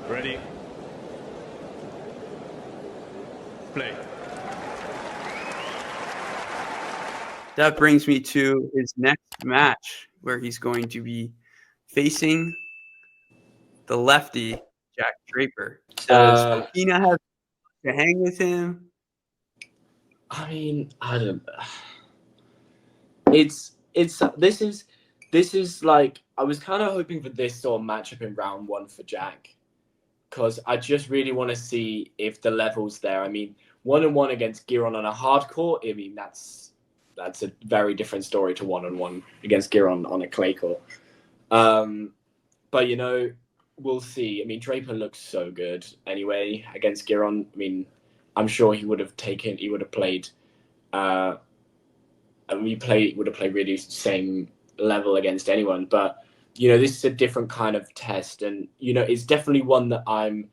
Ready. Play. That brings me to his next match, where he's going to be facing the lefty, Jack Draper. Does Fokina have to hang with him? I mean, I don't. This is like I was kind of hoping for this sort of matchup in round one for Jack, because I just really want to see if the level's there. I mean, 1-on-1 against Giron on a hard court. I mean, that's a very different story to 1-on-1 against Giron on a clay court. But we'll see. I mean, Draper looks so good anyway against Giron. I mean, I'm sure he would have played. Would have played really same level against anyone. But this is a different kind of test, and it's definitely one that I'm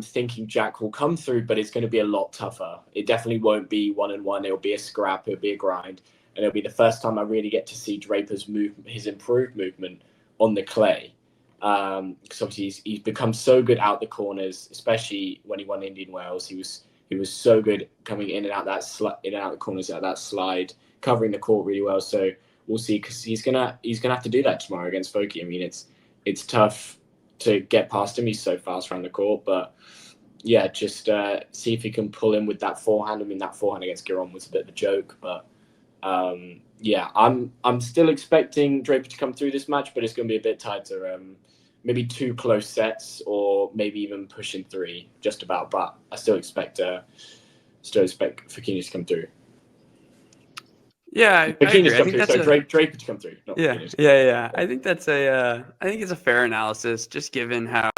thinking Jack will come through, but it's going to be a lot tougher. It definitely won't be 1-on-1. It'll be a scrap. It'll be a grind, and it'll be the first time I really get to see Draper's his improved movement on the clay. Because obviously he's become so good out the corners, especially when he won Indian Wales. He was so good coming in and out in and out the corners at that slide, covering the court really well. So we'll see, because he's gonna have to do that tomorrow against Foki. I mean, it's tough to get past him. He's so fast around the court, but yeah, just see if he can pull him with that forehand. I mean, that forehand against Giron was a bit of a joke, but yeah, I'm still expecting Draper to come through this match, but it's going to be a bit tighter. Maybe 2 close sets, or maybe even pushing 3, just about. But I still expect Fokina to come through. Yeah, I agree. I think that's Draper to come through. Yeah. I think it's a fair analysis, just given how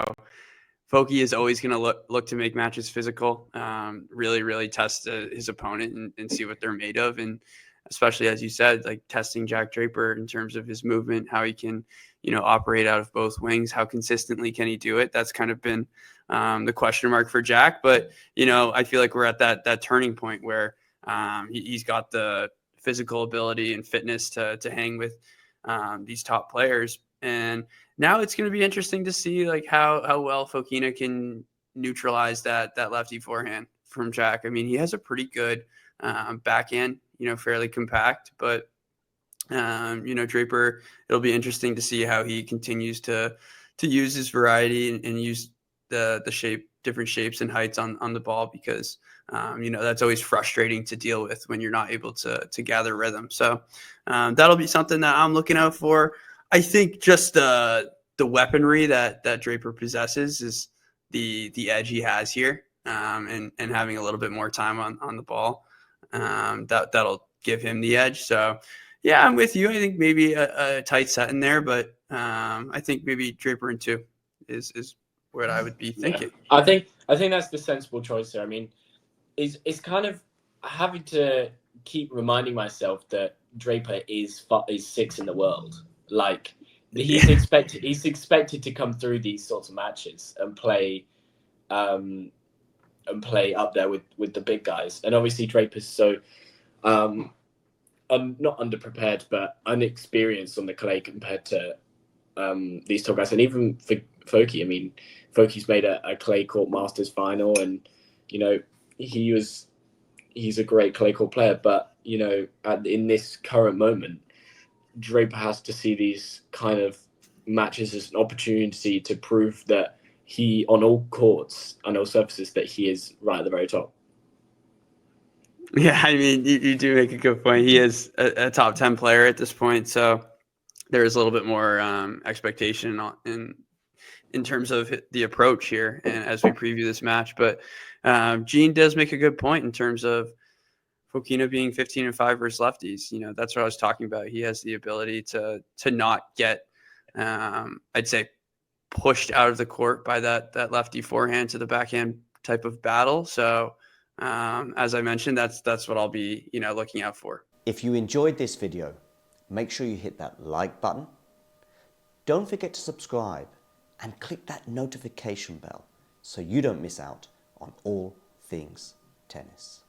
Foki is always going to look to make matches physical, really, really test his opponent and see what they're made of. And especially, as you said, like testing Jack Draper in terms of his movement, how he can, operate out of both wings, how consistently can he do it? That's kind of been the question mark for Jack. But, I feel like we're at that turning point where he's got the physical ability and fitness to hang with these top players. And now it's going to be interesting to see like how well Fokina can neutralize that lefty forehand from Jack. I mean, he has a pretty good backhand, fairly compact, but Draper, it'll be interesting to see how he continues to use his variety and use the different shapes and heights on the ball, because that's always frustrating to deal with when you're not able to gather rhythm. So that'll be something that I'm looking out for. I think just the weaponry that Draper possesses is the edge he has here, and having a little bit more time on the ball, that'll give him the edge. So yeah, I'm with you. I think maybe a tight set in there, but I think maybe Draper in 2 is what I would be thinking. Yeah. I think that's the sensible choice there. I mean, it's kind of having to keep reminding myself that Draper is 6 in the world. Like, he's expected to come through these sorts of matches and play up there with the big guys. And obviously Draper's so not underprepared, but unexperienced on the clay compared to these top guys. And even for Foki, I mean, Foki's made a clay court Masters final, and he's a great clay court player. But in this current moment, Draper has to see these kind of matches as an opportunity to prove that he, on all courts and all surfaces, that he is right at the very top. Yeah, I mean, you do make a good point. He is a top 10 player at this point, so there is a little bit more expectation in terms of the approach here, and as we preview this match. But Gene does make a good point in terms of Fokina being 15-5 versus lefties. That's what I was talking about. He has the ability to not get, I'd say, pushed out of the court by that lefty forehand to the backhand type of battle. So as I mentioned, that's what I'll be looking out for. If you enjoyed this video, make sure you hit that like button. Don't forget to subscribe and click that notification bell so you don't miss out on all things tennis.